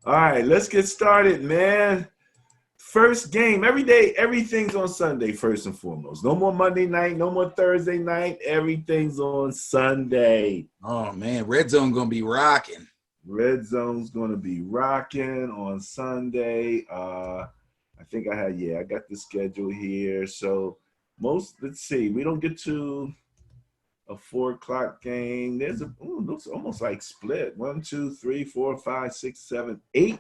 All right, let's get started, man. First game, every day, everything's on Sunday, first and foremost. No more Monday night, no more Thursday night. Everything's on Sunday. Oh, man, Red Zone going to be rocking. Red Zone's going to be rocking on Sunday. I think I got the schedule here. So let's see, we don't get to a 4 o'clock game. Looks almost like split. 1, 2, 3, 4, 5, 6, 7, 8.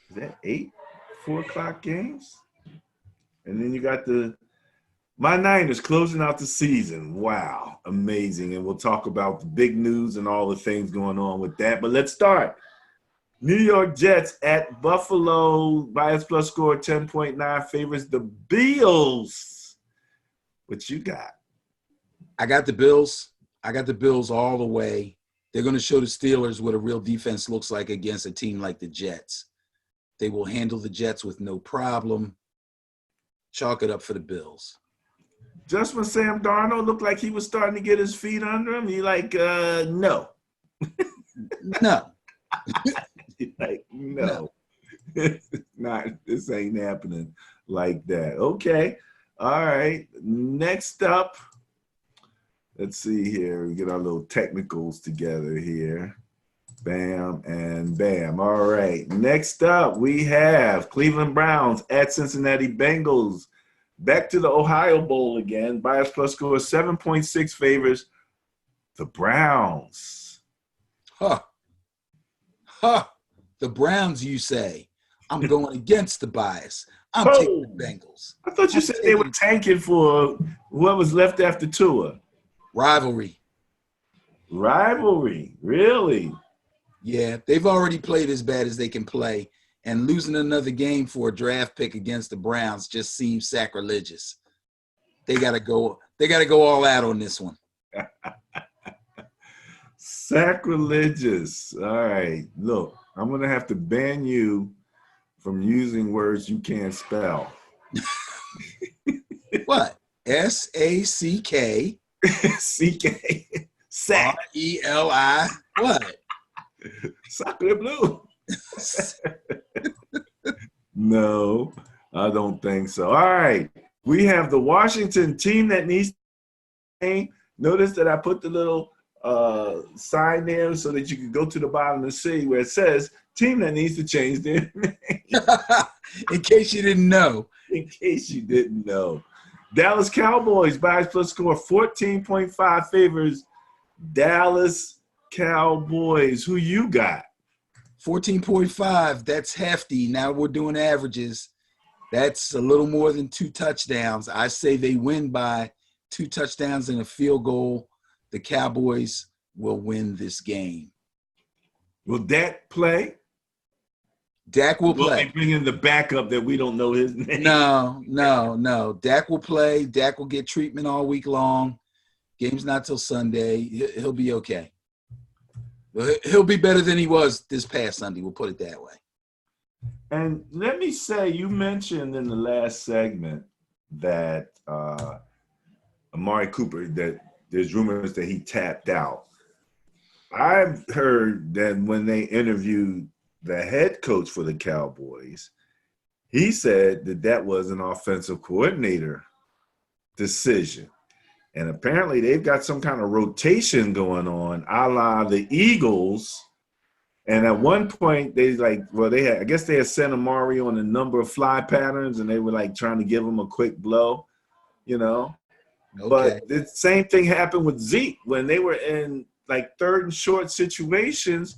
Is that 8 4 o'clock games? And then you got my Niners closing out the season. Wow, amazing. And we'll talk about the big news and all the things going on with that. But let's start. New York Jets at Buffalo. Bias plus score 10.9 favors the Bills. What you got? I got the Bills. I got the Bills all the way. They're going to show the Steelers what a real defense looks like against a team like the Jets. They will handle the Jets with no problem. Chalk it up for the Bills. Just when Sam Darnold looked like he was starting to get his feet under him, you like, no. No. Like, no. This ain't happening like that. Okay. All right. Next up, let's see here. We get our little technicals together here. Bam and bam. All right. Next up, we have Cleveland Browns at Cincinnati Bengals. Back to the Ohio Bowl again. Bias plus score 7.6 favors the Browns. The Browns, you say. I'm going against the bias. I'm taking the Bengals. I thought you said they were tanking for what was left after Tua. Rivalry, really? Yeah, they've already played as bad as they can play, and losing another game for a draft pick against the Browns just seems sacrilegious. They gotta go all out on this one. Sacrilegious. All right. Look, I'm gonna have to ban you from using words you can't spell. What? S-A-C-K. C-K. Sack. R-E-L-I. What? Sacre bleu. No, I don't think so. All right. We have the Washington team that needs to. Notice that I put the little sign there so that you can go to the bottom and see where it says team that needs to change their name. In case you didn't know. In case you didn't know. Dallas Cowboys, bias plus score 14.5 favors Dallas Cowboys. Who you got? 14.5. That's hefty. Now we're doing averages. That's a little more than 2 touchdowns. I say they win by 2 touchdowns and a field goal. The Cowboys will win this game. Will Dak play? Dak will play. Will they bring in the backup that we don't know his name? No. Dak will play. Dak will get treatment all week long. Game's not till Sunday. He'll be okay. He'll be better than he was this past Sunday. We'll put it that way. And let me say, you mentioned in the last segment that Amari Cooper, that there's rumors that he tapped out. I've heard that when they interviewed the head coach for the Cowboys, he said that was an offensive coordinator decision. And apparently they've got some kind of rotation going on, a la the Eagles. And at one point I guess they had sent Amari on a number of fly patterns and they were like trying to give him a quick blow, you know. Okay. But the same thing happened with Zeke when they were in like 3rd and short situations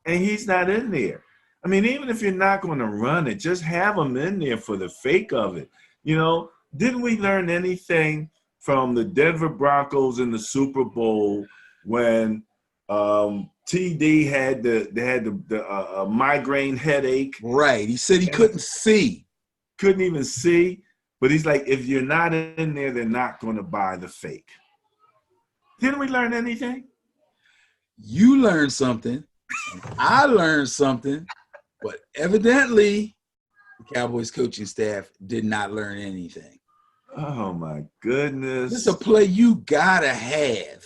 and he's not in there. I mean, even if you're not going to run it, just have him in there for the fake of it. You know, didn't we learn anything from the Denver Broncos in the Super Bowl when TD had the migraine headache? Right. He said he couldn't see. Couldn't even see. But he's like, if you're not in there, they're not going to buy the fake. Didn't we learn anything? You learned something. I learned something. But evidently, the Cowboys coaching staff did not learn anything. Oh, my goodness. This is a play you got to have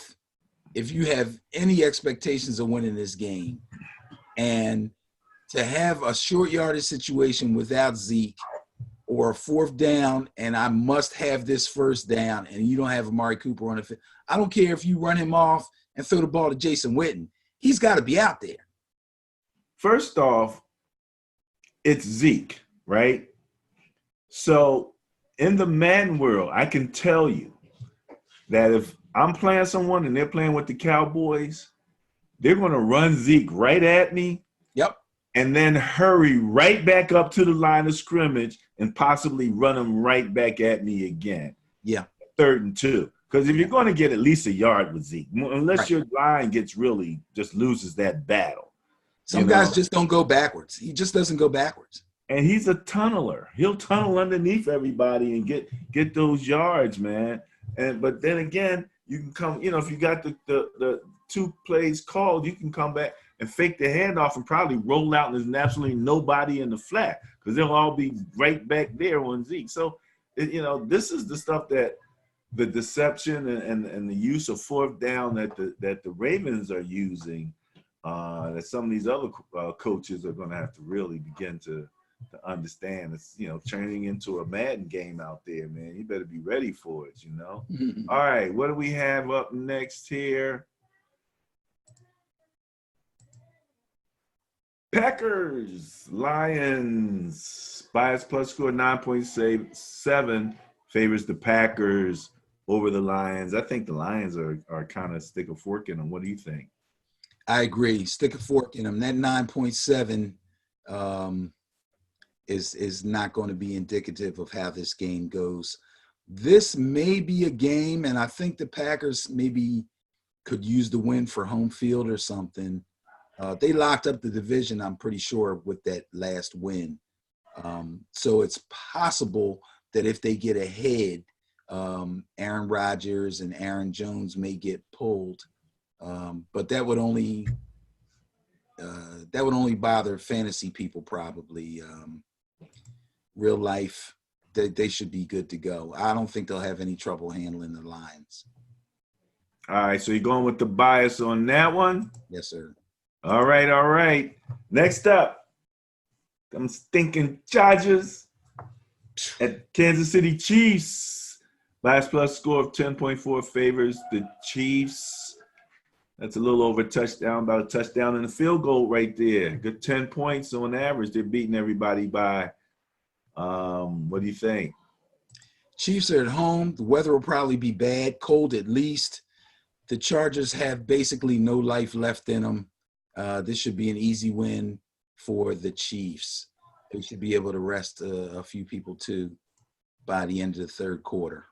if you have any expectations of winning this game. And to have a short yardage situation without Zeke or a fourth down, and I must have this first down, and you don't have Amari Cooper on the field. I don't care if you run him off and throw the ball to Jason Witten. He's got to be out there. First off, it's Zeke, right? So in the Madden world, I can tell you that if I'm playing someone and they're playing with the Cowboys, they're going to run Zeke right at me. Yep. And then hurry right back up to the line of scrimmage and possibly run him right back at me again. Yeah. 3rd and 2. Because if you're going to get at least a yard with Zeke, unless your line gets really just loses that battle. Some guys just don't go backwards. He just doesn't go backwards. And he's a tunneler. He'll tunnel underneath everybody and get those yards, man. But then again, you can come, if you got the 2 plays called, you can come back and fake the handoff and probably roll out and there's absolutely nobody in the flat because they'll all be right back there on Zeke. So, this is the stuff that the deception and the use of fourth down that the Ravens are using, that some of these other coaches are going to have to really begin to understand. It's, turning into a Madden game out there, man. You better be ready for it, All right, what do we have up next here? Packers, Lions, bias plus score 9.7 favors the Packers over the Lions. I think the Lions are kind of stick a fork in them. What do you think? I agree. Stick a fork in them. That 9.7 is not going to be indicative of how this game goes. This may be a game, and I think the Packers maybe could use the win for home field or something. They locked up the division, I'm pretty sure, with that last win. So it's possible that if they get ahead, Aaron Rodgers and Aaron Jones may get pulled. But that would only bother fantasy people probably. Real life, they should be good to go. I don't think they'll have any trouble handling the Lions. All right, so you're going with the bias on that one? Yes, sir. All right. Next up, I'm stinking Chargers at Kansas City Chiefs. Bias plus score of 10.4 favors the Chiefs. That's a little over a touchdown, about a touchdown and a field goal right there. Good 10 points on average. They're beating everybody by. What do you think? Chiefs are at home. The weather will probably be bad, cold at least. The Chargers have basically no life left in them. This should be an easy win for the Chiefs. They should be able to rest a few people too by the end of the third quarter.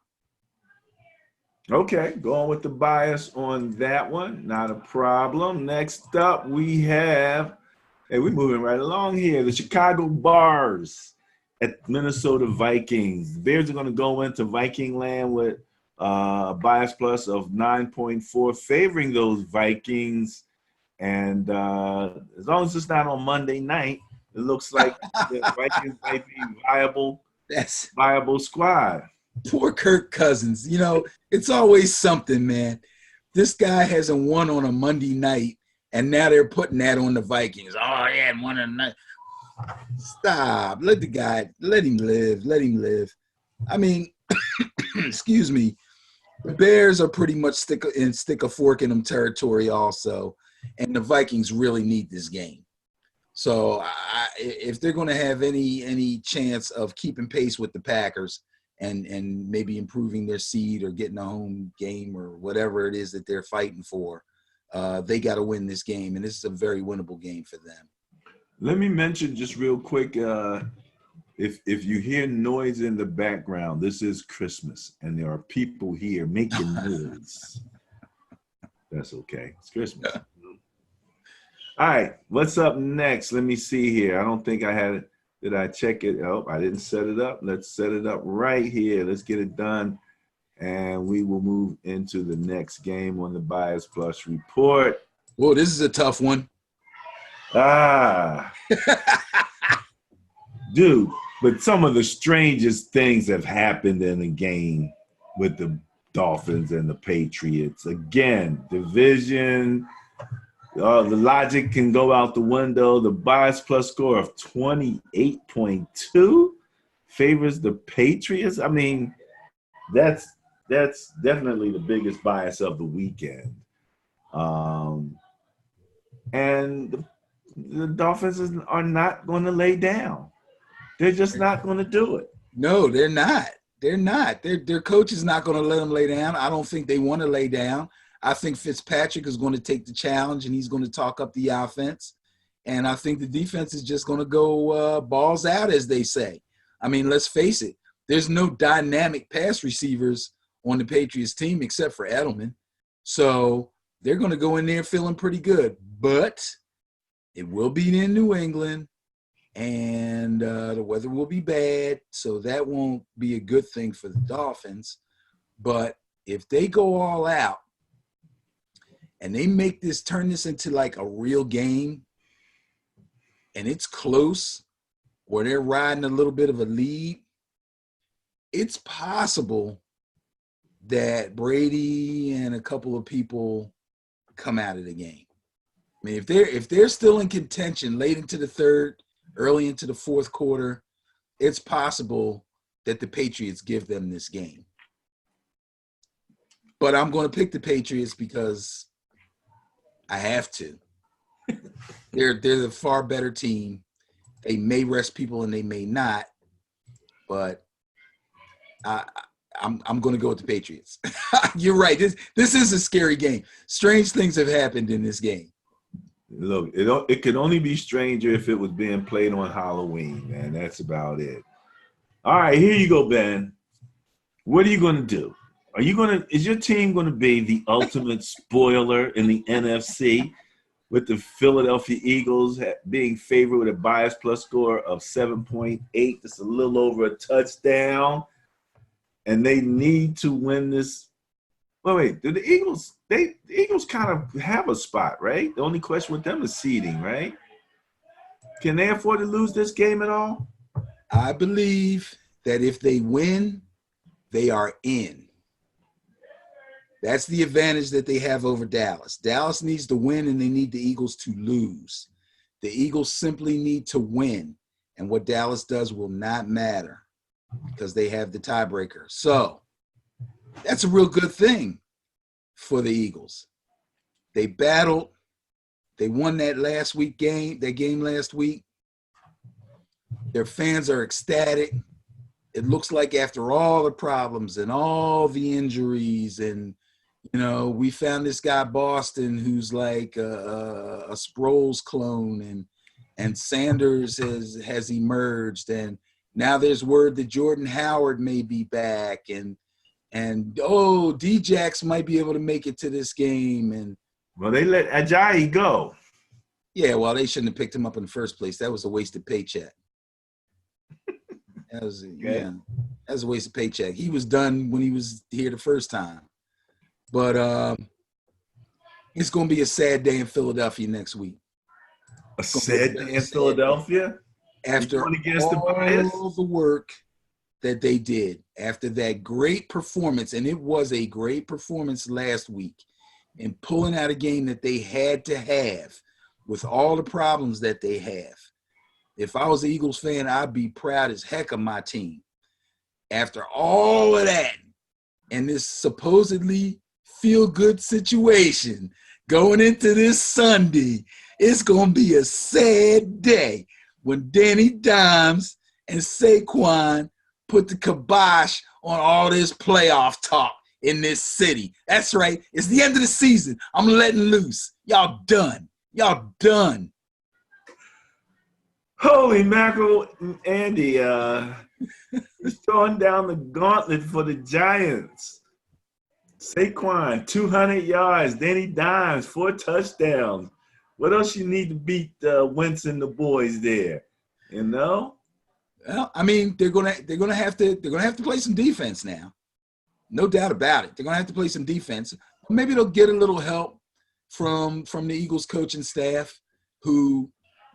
Okay, going with the bias on that one. Not a problem. Next up, we have, we're moving right along here, the Chicago Bears at Minnesota Vikings. The Bears are going to go into Viking land with a bias plus of 9.4 favoring those Vikings. And as long as it's not on Monday night, it looks like the Vikings might be viable squad. Poor Kirk Cousins. It's always something, man. This guy hasn't won on a Monday night, and now they're putting that on the Vikings. Oh, yeah, won on the night. Stop. Let him live. I mean, excuse me. The Bears are pretty much stick a fork in them territory also, and the Vikings really need this game. So if they're going to have any chance of keeping pace with the Packers and maybe improving their seed or getting a home game or whatever it is that they're fighting for, they got to win this game, and this is a very winnable game for them. Let me mention just real quick, if you hear noise in the background, this is Christmas, and there are people here making noise. That's okay. It's Christmas. All right, what's up next? Let me see here. I don't think I had it. Did I check it? Oh, I didn't set it up. Let's set it up right here. Let's get it done, and we will move into the next game on the Bias Plus report. Whoa, this is a tough one. Dude, but some of the strangest things have happened in the game with the Dolphins and the Patriots. Again, division, The logic can go out the window. The bias plus score of 28.2 favors the Patriots. I mean, that's definitely the biggest bias of the weekend. And the Dolphins are not going to lay down. They're just not going to do it. No, they're not. They're not. Their coach is not going to let them lay down. I don't think they want to lay down. I think Fitzpatrick is going to take the challenge, and he's going to talk up the offense. And I think the defense is just going to go balls out, as they say. I mean, let's face it. There's no dynamic pass receivers on the Patriots team except for Edelman. So they're going to go in there feeling pretty good. But it will be in New England, and the weather will be bad. So that won't be a good thing for the Dolphins. But if they go all out and they turn this into like a real game, and it's close, or they're riding a little bit of a lead, it's possible that Brady and a couple of people come out of the game. I mean, if they're still in contention late into the third, early into the fourth quarter, it's possible that the Patriots give them this game. But I'm going to pick the Patriots because I have to. They're the far better team. They may rest people and they may not, but I'm going to go with the Patriots. You're right. This is a scary game. Strange things have happened in this game. Look, it could only be stranger if it was being played on Halloween, man. That's about it. All right, here you go, Ben. What are you going to do? Is your team going to be the ultimate spoiler in the NFC with the Philadelphia Eagles being favored with a bias plus score of 7.8? That's a little over a touchdown. And they need to win this. Wait, do the Eagles kind of have a spot, right? The only question with them is seeding, right? Can they afford to lose this game at all? I believe that if they win, they are in. That's the advantage that they have over Dallas. Dallas needs to win, and they need the Eagles to lose. The Eagles simply need to win, and what Dallas does will not matter because they have the tiebreaker. So that's a real good thing for the Eagles. They battled. They won that game last week. Their fans are ecstatic. It looks like after all the problems and all the injuries, and we found this guy Boston who's like a Sproles clone, and Sanders has emerged, and now there's word that Jordan Howard may be back, and Djax might be able to make it to this game. And well, they let Ajayi go. Yeah, well, they shouldn't have picked him up in the first place. That was a wasted paycheck. That was a wasted paycheck. He was done when he was here the first time. But it's going to be a sad day in Philadelphia next week. A sad day in Philadelphia? After all the work that they did, after that great performance, and it was a great performance last week, in pulling out a game that they had to have with all the problems that they have. If I was an Eagles fan, I'd be proud as heck of my team. After all of that, and this supposedly feel-good situation going into this Sunday, it's going to be a sad day when Danny Dimes and Saquon put the kibosh on all this playoff talk in this city. That's right. It's the end of the season. I'm letting loose. Y'all done. Y'all done. Holy mackerel, Andy. He's throwing down the gauntlet for the Giants. Saquon, 200 yards. Danny Dimes, 4 touchdowns. What else you need to beat Wentz and the boys there? Well, I mean, they're gonna have to play some defense now. No doubt about it. They're gonna have to play some defense. Maybe they'll get a little help from the Eagles coaching staff, who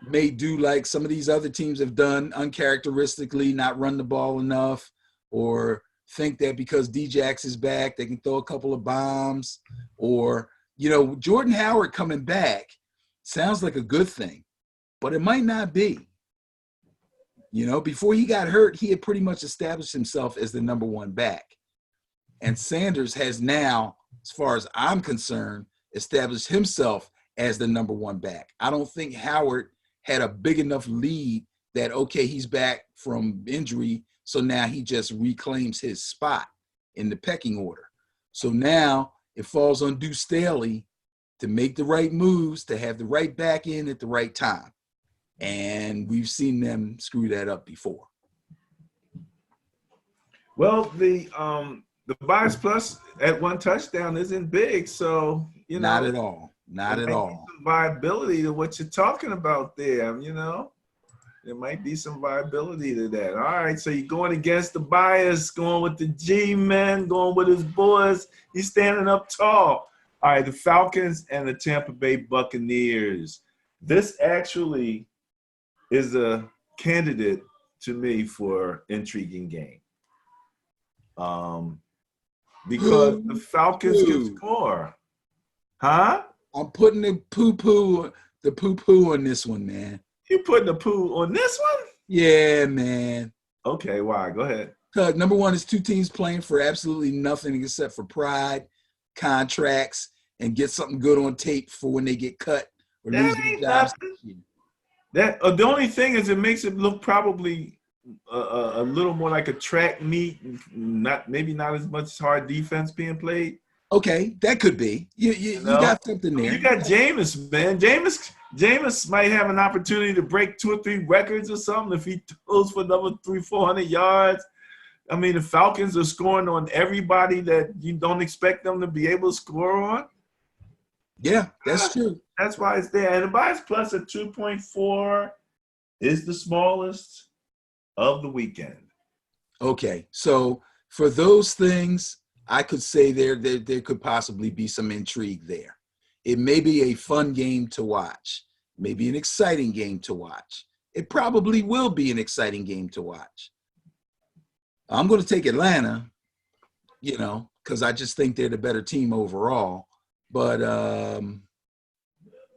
may do like some of these other teams have done, uncharacteristically not run the ball enough, or think that because Djax is back, they can throw a couple of bombs, or Jordan Howard coming back Sounds like a good thing, but it might not be. You know, before he got hurt, he had pretty much established himself as the number one back. And Sanders has now, as far as I'm concerned, established himself as the number one back. I don't think Howard had a big enough lead that, okay, he's back from injury, so now he just reclaims his spot in the pecking order. So now it falls on Deuce Staley to make the right moves, to have the right back in at the right time. And we've seen them screw that up before. Well, the bias plus at 1 touchdown isn't big, so you know. Not at all. Not at all. Some viability to what you're talking about there. You know, there might be some viability to that. All right, so you're going against the bias, going with the G-men, going with his boys. He's standing up tall. All right, the Falcons and the Tampa Bay Buccaneers. This actually is a candidate to me for intriguing game. Because the Falcons can score. Huh? I'm putting the poo-poo on this one, man. You putting the poo on this one? Yeah, man. Okay, why? Go ahead. Number one is two teams playing for absolutely nothing except for pride, contracts, and get something good on tape for when they get cut or lose their jobs. The only thing is it makes it look probably a little more like a track meet, maybe not as much hard defense being played. Okay, that could be. You got something there. You got Jameis, man. Jameis might have an opportunity to break 2 or 3 records or something if he throws for another 300-400 yards. I mean, the Falcons are scoring on everybody that you don't expect them to be able to score on. Yeah, that's true. That's why it's there. And the bias plus at 2.4 is the smallest of the weekend. Okay, so for those things, I could say there could possibly be some intrigue there. It may be a fun game to watch, maybe an exciting game to watch. It probably will be an exciting game to watch. I'm going to take Atlanta, because I just think they're the better team overall. But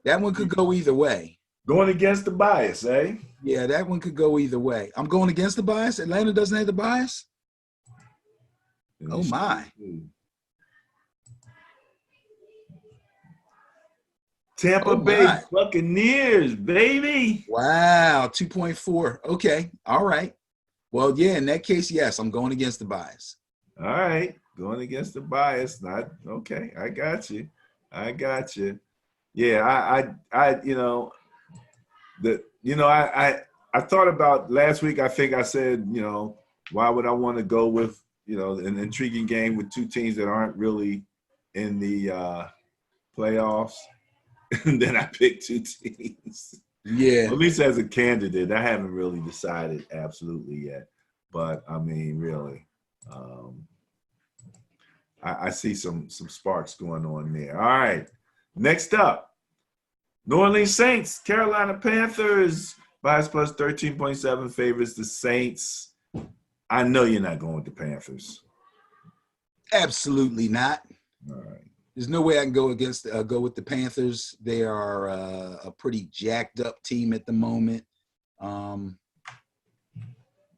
that one could go either way. Going against the bias, eh? Yeah, that one could go either way. I'm going against the bias. Atlanta doesn't have the bias? Oh, my. Tampa Bay Buccaneers, baby. Wow, 2.4. Okay, all right. Well, yeah, in that case, yes, I'm going against the bias. All right, going against the bias. Okay, I got you. Yeah, I thought about last week. I think I said, why would I want to go with, an intriguing game with 2 teams that aren't really in the playoffs? And then I picked 2 teams. Yeah. At least as a candidate, I haven't really decided absolutely yet. But I mean, really, I see some sparks going on there. All right. Next up, New Orleans Saints, Carolina Panthers, bias plus 13.7 favors the Saints. I know you're not going with the Panthers. Absolutely not. All right. There's no way I can go with the Panthers. They are a pretty jacked up team at the moment.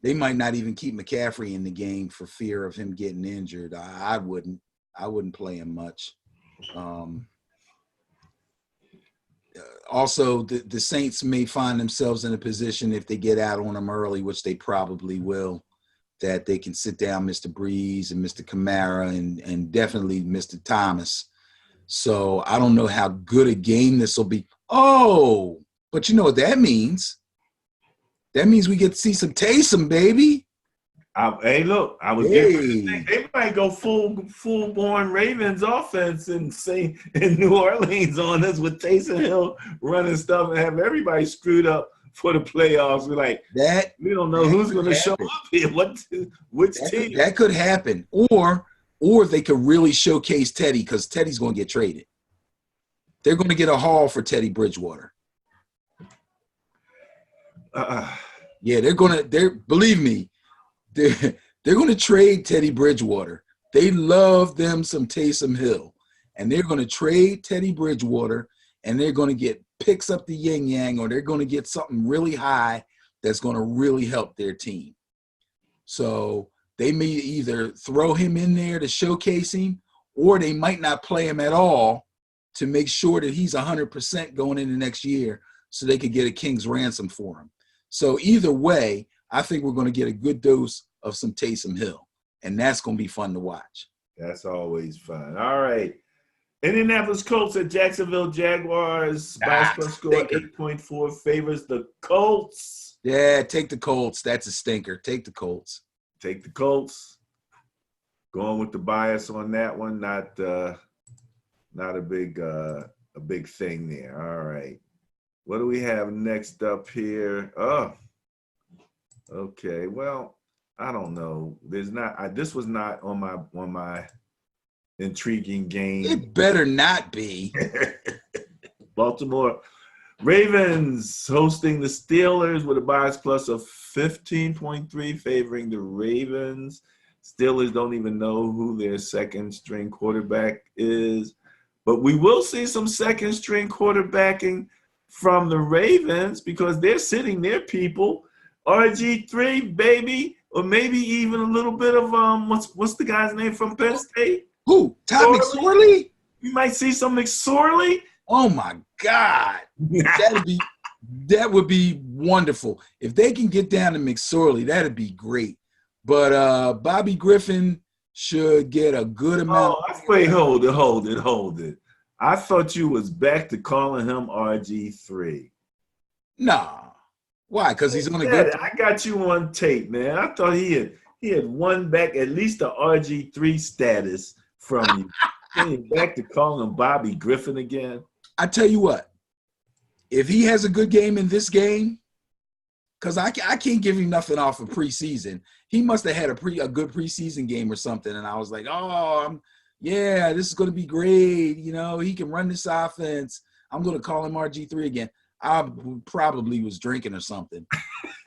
They might not even keep McCaffrey in the game for fear of him getting injured. I wouldn't play him much. Also, the Saints may find themselves in a position if they get out on them early, which they probably will, that they can sit down Mr. Breeze and Mr. Kamara and definitely Mr. Thomas. So I don't know how good a game this will be. Oh, but you know what that means? That means we get to see some Taysom, baby. Hey, look, I was getting they might go full-born Ravens offense and say in New Orleans on us with Taysom Hill running stuff and have everybody screwed up for the playoffs. We're like, we don't know who's going to show up here. Which team? That could happen. Or they could really showcase Teddy because Teddy's going to get traded. They're going to get a haul for Teddy Bridgewater. Yeah, believe me, they're going to trade Teddy Bridgewater. They love them some Taysom Hill. And they're going to trade Teddy Bridgewater, and they're going to get picks up the yin yang, or they're going to get something really high that's going to really help their team. So they may either throw him in there to showcase him, or they might not play him at all to make sure that he's 100% going into next year so they could get a king's ransom for him. So either way, I think we're going to get a good dose of some Taysom Hill, and that's going to be fun to watch. That's always fun. All right. Indianapolis Colts at Jacksonville Jaguars. Bias plus score 8.4 favors the Colts. Yeah, take the Colts. That's a stinker. Take the Colts. Take the Colts. Going with the bias on that one. Not a big thing there. All right. What do we have next up here? Oh, okay. Well, I don't know. This was not on my intriguing game. It better not be. Baltimore Ravens hosting the Steelers with a bias plus of 15.3 favoring the Ravens. Steelers don't even know who their second string quarterback is, but we will see some second string quarterbacking from the Ravens because they're sitting their people. RG3, baby, or maybe even a little bit of what's the guy's name from Penn State? Who? Todd McSorley? You might see some McSorley. Oh my God. That would be wonderful. If they can get down to McSorley, that'd be great. But Bobby Griffin should get a good amount. Oh, wait, hold it. I thought you was back to calling him RG3. Nah. Why? Because he's going to get. I got you on tape, man. I thought he had won back at least the RG3 status from you. Came back to calling him Bobby Griffin again. I tell you what, if he has a good game in this game, because I can't give him nothing off of preseason. He must have had a good preseason game or something, and I was like, this is going to be great. You know, he can run this offense. I'm going to call him RG3 again. I probably was drinking or something.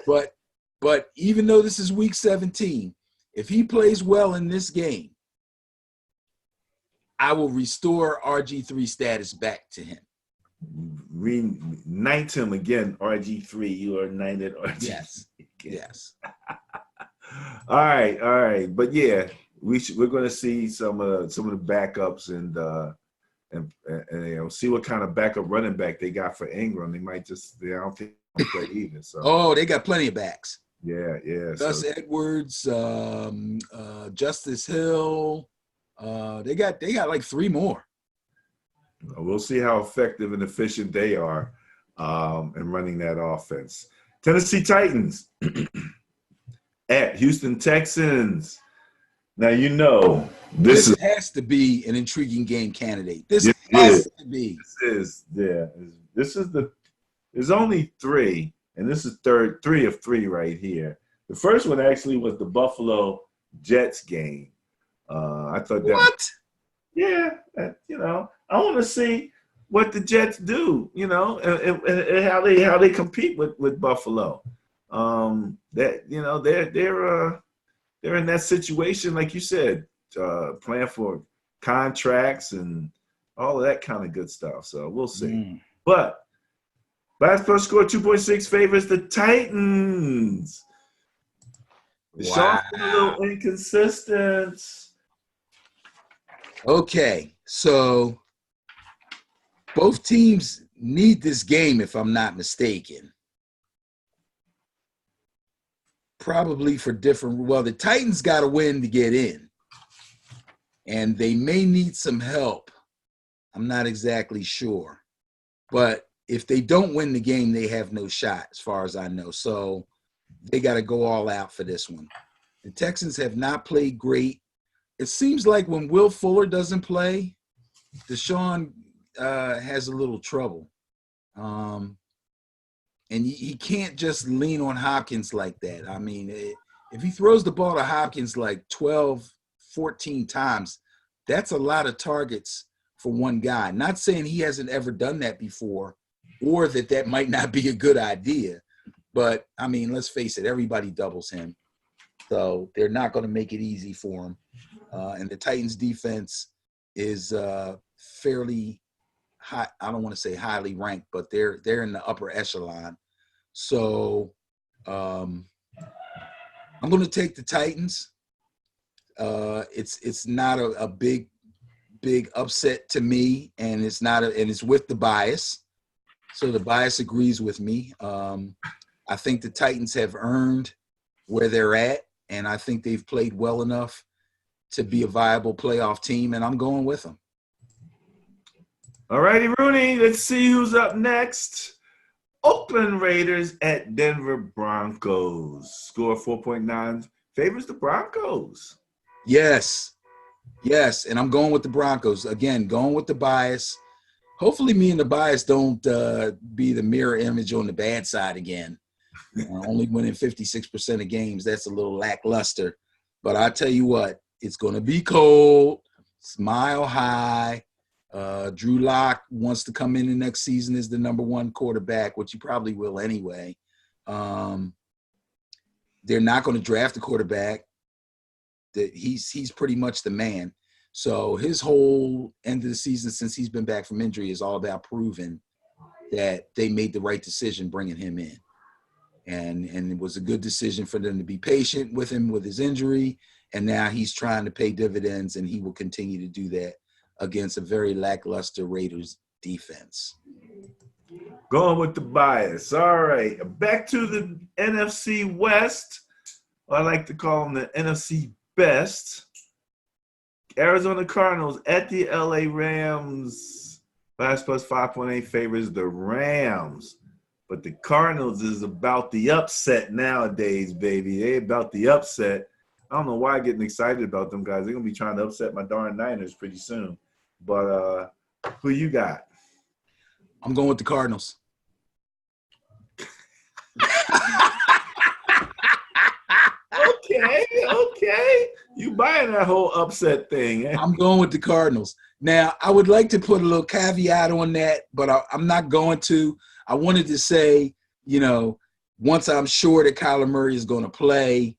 But even though this is week 17, if he plays well in this game, I will restore RG3 status back to him. Knight him again, RG3. You are knighted RG3. Yes. All right. But yeah, we're going to see some of the backups and see what kind of backup running back they got for Ingram. They might I don't think they'll play either. So they got plenty of backs. Yeah. Gus Edwards, Justice Hill. They got like 3 more. We'll see how effective and efficient they are in running that offense. Tennessee Titans at Houston Texans. Now, this has to be an intriguing game candidate. This has to be. There's only 3, and this is 3 of 3 right here. The first one actually was the Buffalo Jets game. I thought that. What? I want to see what the Jets do, and how they compete with Buffalo. They're in that situation, like you said, playing for contracts and all of that kind of good stuff. So we'll see. But bias plus score 2.6 favors the Titans. Deshaun's been a little inconsistent. Okay, so both teams need this game, if I'm not mistaken. Probably for different. Well, the Titans got to win to get in, and they may need some help. I'm not exactly sure, but if they don't win the game, they have no shot, as far as I know. So they got to go all out for this one. The Texans have not played great. It seems like when Will Fuller doesn't play, Deshaun has a little trouble. And he can't just lean on Hopkins like that. I mean, if he throws the ball to Hopkins like 12, 14 times, that's a lot of targets for one guy. Not saying he hasn't ever done that before or that might not be a good idea. But, I mean, let's face it, everybody doubles him. So they're not going to make it easy for him. And the Titans defense is fairly high, I don't want to say highly ranked, but they're in the upper echelon. So I'm going to take the Titans. It's not a big upset to me, and it's not and it's with the bias. So the bias agrees with me. I think the Titans have earned where they're at, and I think they've played well enough to be a viable playoff team, and I'm going with them. All righty, Rooney. Let's see who's up next. Oakland Raiders at Denver Broncos. Score 4.9 favors the Broncos. Yes, and I'm going with the Broncos. Again, going with the bias. Hopefully me and the bias don't be the mirror image on the bad side again. Only winning 56% of games, that's a little lackluster. But I tell you what, it's going to be cold. It's mile high. Drew Lock wants to come in the next season as the number one quarterback, which he probably will anyway. They're not going to draft a quarterback. He's pretty much the man. So his whole end of the season since he's been back from injury is all about proving that they made the right decision bringing him in. And it was a good decision for them to be patient with him with his injury. And now he's trying to pay dividends, and he will continue to do that against a very lackluster Raiders defense. Going with the bias. All right. Back to the NFC West. I like to call them the NFC Best. Arizona Cardinals at the LA Rams. Last plus 5.8 favors the Rams. But the Cardinals is about the upset nowadays, baby. They about the upset. I don't know why I'm getting excited about them guys. They're going to be trying to upset my darn Niners pretty soon. But who you got? I'm going with the Cardinals. Okay. You buying that whole upset thing. Eh? I'm going with the Cardinals. Now, I would like to put a little caveat on that, but I'm not going to. I wanted to say, once I'm sure that Kyler Murray is going to play,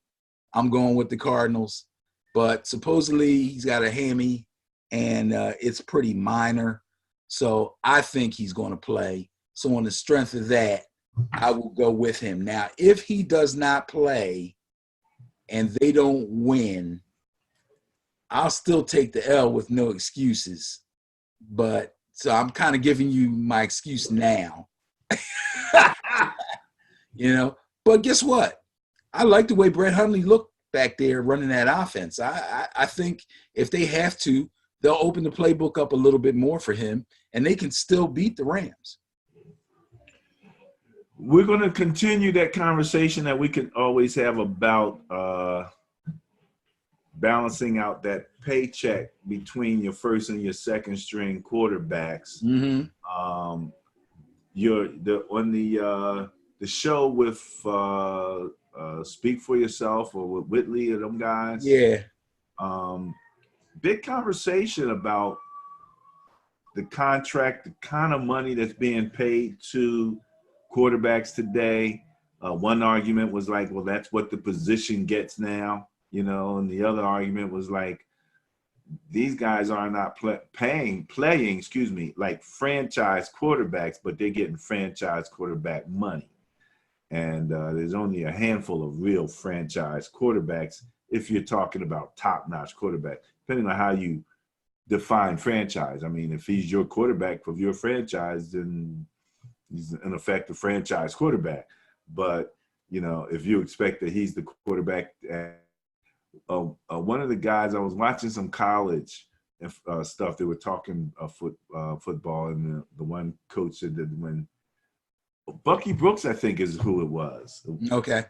I'm going with the Cardinals. But supposedly he's got a hammy, and it's pretty minor. So I think he's going to play. So on the strength of that, I will go with him. Now, if he does not play and they don't win, I'll still take the L with no excuses. But so I'm kind of giving you my excuse now. But guess what? I like the way Brett Hundley looked back there running that offense. I think if they have to, they'll open the playbook up a little bit more for him, and they can still beat the Rams. We're going to continue that conversation that we can always have about balancing out that paycheck between your first and your second string quarterbacks. Mm-hmm. The show with Speak for Yourself or with Whitley or them guys. Yeah. Big conversation about the contract, the kind of money that's being paid to quarterbacks today. One argument was like, well, that's what the position gets now, and the other argument was like, these guys are not playing like franchise quarterbacks, but they're getting franchise quarterback money. And there's only a handful of real franchise quarterbacks if you're talking about top-notch quarterback, depending on how you define franchise. I mean, if he's your quarterback of your franchise, then he's in effect a franchise quarterback. But, if you expect that he's the quarterback, one of the guys, I was watching some college stuff, they were talking football, and the one coach said that when Bucky Brooks, I think, is who it was. Okay.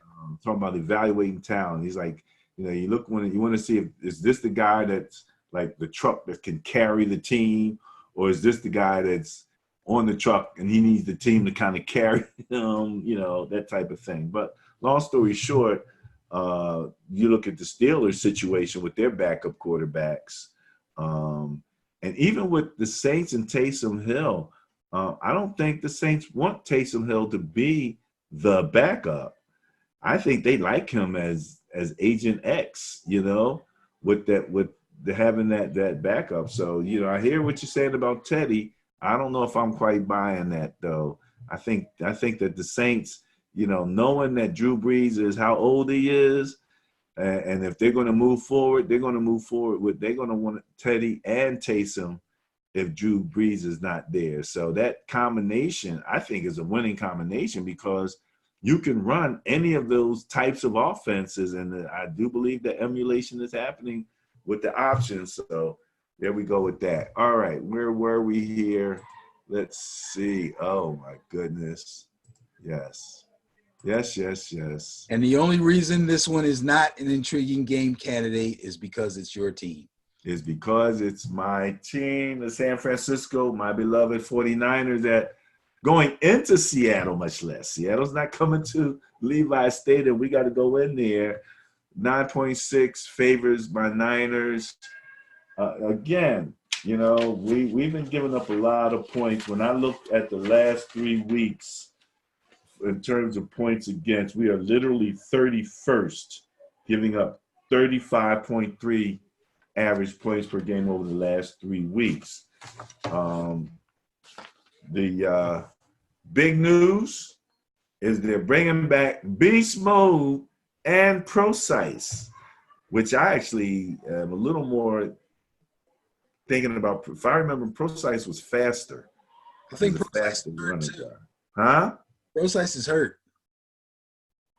Talking about evaluating talent. He's like, you look when you want to see if is this the guy that's like the truck that can carry the team, or is this the guy that's on the truck and he needs the team to kind of carry him, that type of thing. But long story short, you look at the Steelers situation with their backup quarterbacks, and even with the Saints and Taysom Hill, I don't think the Saints want Taysom Hill to be the backup. I think they like him as Agent X, with having that backup. So, I hear what you're saying about Teddy, I don't know if I'm quite buying that though. I think that the Saints, knowing that Drew Brees is how old he is, and if they're going to move forward, they're going to move forward with they're going to want Teddy and Taysom if Drew Brees is not there. So that combination, I think, is a winning combination because you can run any of those types of offenses, and I do believe that emulation is happening with the options. So there we go with that. All right, where were we here? Let's see. Oh my goodness. Yes. Yes, yes, yes. And the only reason this one is not an intriguing game candidate is because it's your team. Is because it's my team, the San Francisco, my beloved 49ers, that going into Seattle, much less. Seattle's not coming to Levi Stadium. We got to go in there. 9.6 favors my Niners. Again, we've been giving up a lot of points. When I looked at the last 3 weeks in terms of points against, we are literally 31st, giving up 35.3 average points per game over the last 3 weeks. The big news is they're bringing back beast mode and precise, which I actually am a little more thinking about. If I remember, precise was faster. I think Precise is running guy. Huh? Precise is hurt.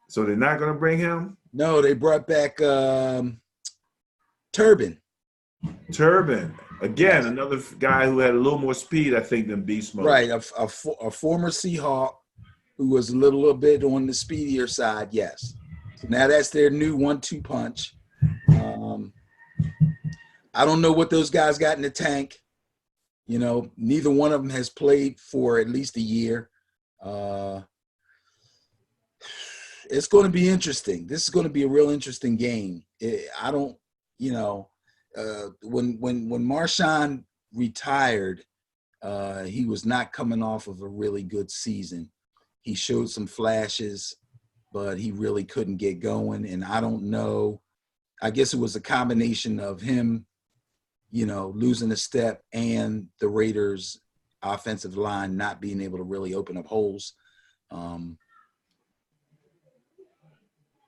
So they're not going to bring him? No, they brought back Turbin. Again, another guy who had a little more speed, I think, than Beast Mode. Right, a former Seahawk who was a little bit on the speedier side, yes. Now that's their new 1-2 punch. I don't know what those guys got in the tank. Neither one of them has played for at least a year. It's going to be interesting. This is going to be a real interesting game. When Marshawn retired, he was not coming off of a really good season. He showed some flashes, but he really couldn't get going. And I don't know. I guess it was a combination of him, losing a step and the Raiders' offensive line not being able to really open up holes.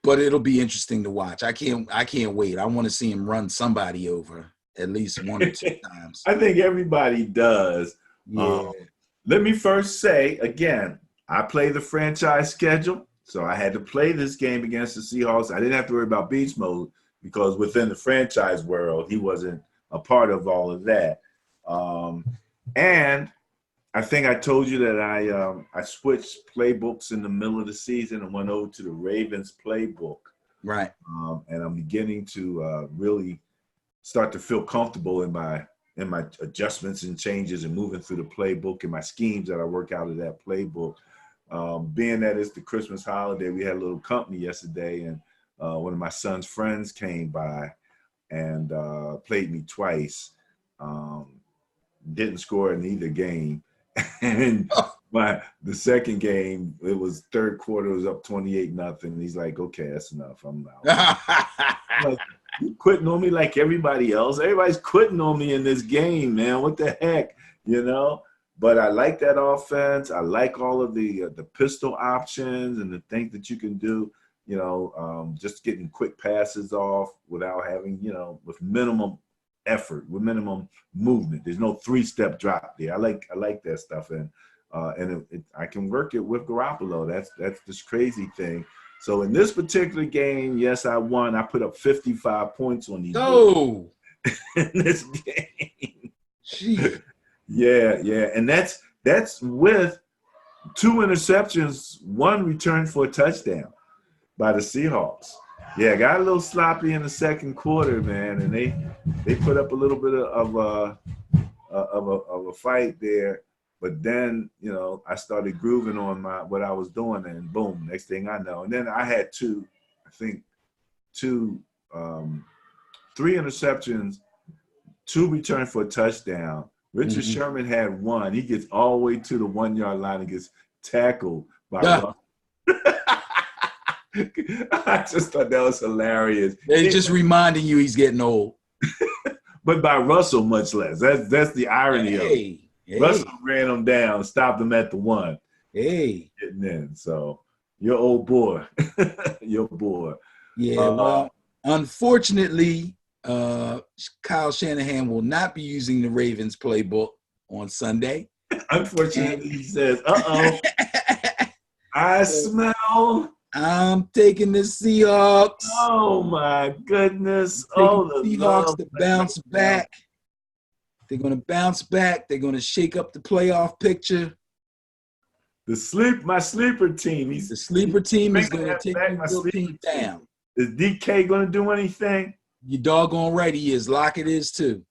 But it'll be interesting to watch. I can't wait. I want to see him run somebody over at least 1 or 2 times. I think everybody does. Yeah. Let me first say, again, I play the franchise schedule, so I had to play this game against the Seahawks. I didn't have to worry about beast mode because within the franchise world, he wasn't a part of all of that. And I think I told you that I switched playbooks in the middle of the season and went over to the Ravens playbook. Right. And I'm beginning to really start to feel comfortable in my adjustments and changes and moving through the playbook and my schemes that I work out of that playbook. Being that it's the Christmas holiday, we had a little company yesterday, and one of my son's friends came by and played me twice. Didn't score in either game. And the second game, it was third quarter, it was up 28-0. He's like, okay, that's enough. I'm out. Like, you quitting on me like everybody else. Everybody's quitting on me in this game, man. What the heck, But I like that offense. I like all of the pistol options and the things that you can do, just getting quick passes off without having, with minimum effort, with minimum movement. There's no 3-step drop there. I like that stuff, and I can work it with Garoppolo. That's this crazy thing. So in this particular game, yes, I won. I put up 55 points on these. Oh, in this game. Jeez. Yeah, and that's with 2 interceptions, 1 return for a touchdown by the Seahawks. Yeah, got a little sloppy in the second quarter, man, and they put up a little bit of a fight there. But then, I started grooving on what I was doing, and boom, next thing I know. And then I had 3 interceptions, 2 return for a touchdown. Richard Sherman had 1. He gets all the way to the 1-yard line and gets tackled by I just thought that was hilarious. They're just reminding you he's getting old. But by Russell, much less. That's the irony of it. Hey, Russell ran him down, stopped him at the 1, hey. getting in. So your old boy, your boy. Yeah, Uh, well, unfortunately, Kyle Shanahan will not be using the Ravens playbook on Sunday. unfortunately, And he says, "Uh-oh, I so smell." I'm taking the Seahawks. Oh my goodness! I'm taking Oh, the the Seahawks love to letting bounce it down. back. They're going to bounce back. They're going to shake up the playoff picture. My sleeper team. The He's sleeper team is bringing going to that take back. your My little sleeper team team. down. Is DK going to do anything? You doggone right he is. Lockett is too.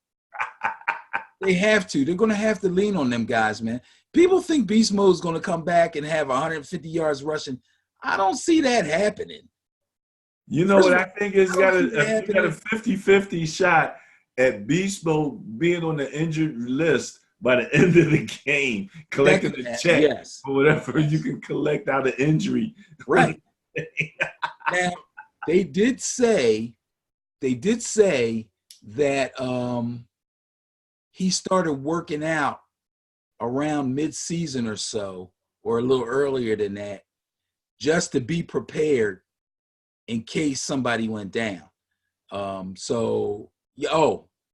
They have to. They're going to have to lean on them guys, man. People think Beast Mode is going to come back and have 150 yards rushing. I don't see that happening. You know First what of I all, think is I don't see that you got a happening. 50-50 shot at Beast Mode being on the injured list by the end of the game, That collecting can a happen. check Yes. or whatever you Yes. can collect out of injury. Right. Now, they did say that he started working out around mid-season or so, or a little earlier than that, just to be prepared in case somebody went down.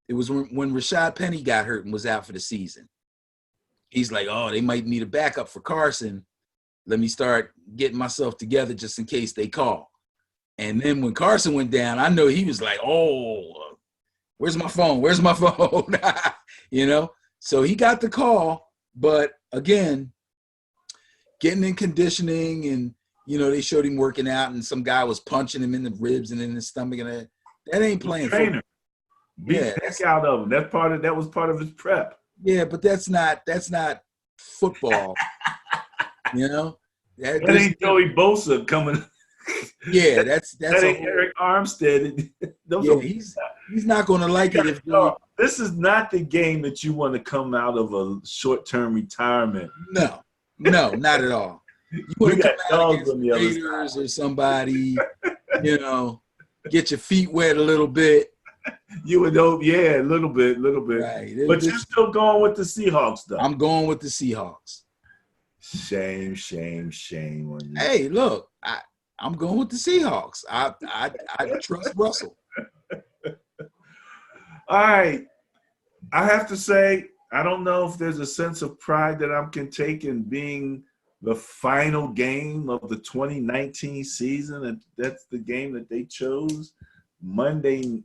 It was when Rashad Penny got hurt and was out for the season. He's like, oh, they might need a backup for Carson. Let me start getting myself together just in case they call. And then when Carson went down, I know he was like, oh, where's my phone? Where's my phone? So he got the call. But again, getting in conditioning and, they showed him working out and some guy was punching him in the ribs and in the stomach. And that ain't His playing football. trainer beat Yeah, the heck out of him. That was part of his prep. but that's not football. That ain't Joey Bosa coming. Yeah, that, that's that a ain't whole. Eric Armstead. Those Yeah, are he's not going to like it if they. this is not the game that you want to come out of a short-term retirement. No, not at all. You want We to come got out dogs against on the the other side. Raiders or somebody, get your feet wet a little bit. You would hope, yeah, a little bit. Right. But you're still going with the Seahawks, though. I'm going with the Seahawks. Shame on you. Hey, look, I'm going with the Seahawks. I trust Russell. All right. I have to say, I don't know if there's a sense of pride that I can take in being the final game of the 2019 season. And that's the game that they chose.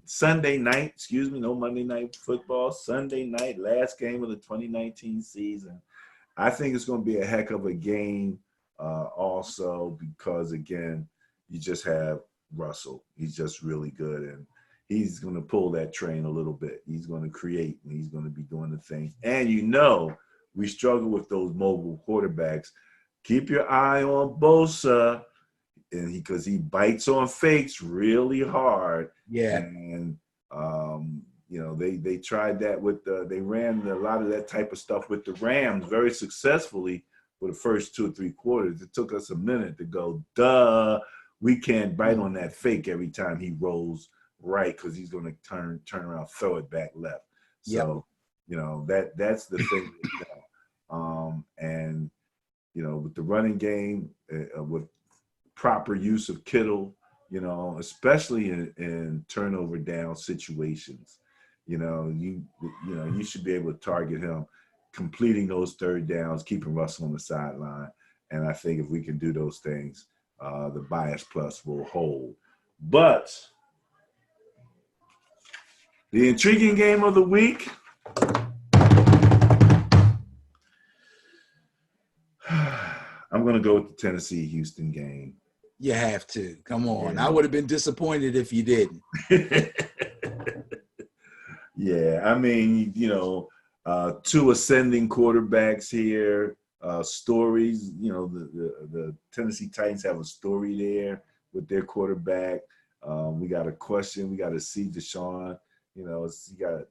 Sunday night, no Monday night football, Sunday night, last game of the 2019 season. I think it's going to be a heck of a game also because, again, you just have Russell. He's just really good, and he's going to pull that train a little bit. He's going to create, and he's going to be doing the things. And we struggle with those mobile quarterbacks. Keep your eye on Bosa, and because he bites on fakes really hard. Yeah. And they tried that they ran a lot of that type of stuff with the Rams very successfully for the first 2 or 3 quarters. It took us a minute to go, duh, we can't bite on that fake every time he rolls right because he's going to turn around, throw it back left. So, that's the thing. And with the running game, with proper use of Kittle, especially in turnover down situations, you should be able to target him, completing those third downs, keeping Russell on the sideline. And I think if we can do those things, the bias plus will hold. But the intriguing game of the week. I'm going to go with the Tennessee-Houston game. You have to. Come on. Yeah. I would have been disappointed if you didn't. Yeah, I mean, 2 ascending quarterbacks here. Stories, the Tennessee Titans have a story there with their quarterback. We got a question. We got to see Deshaun. You got,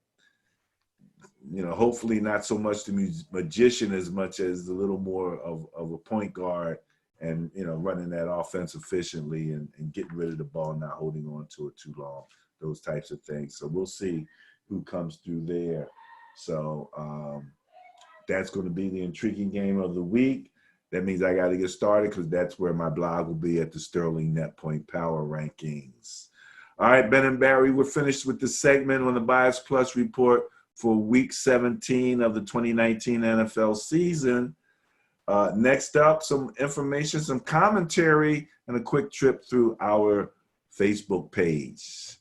hopefully not so much the magician as much as a little more of a point guard and, running that offense efficiently and getting rid of the ball, not holding on to it too long, those types of things. So we'll see who comes through there. So That's going to be the intriguing game of the week. That means I got to get started because that's where my blog will be at the Sterling Net Point Power Rankings. All right, Ben and Barry, we're finished with the segment on the Bias Plus report for Week 17 of the 2019 NFL season. Next up, some information, some commentary, and a quick trip through our Facebook page.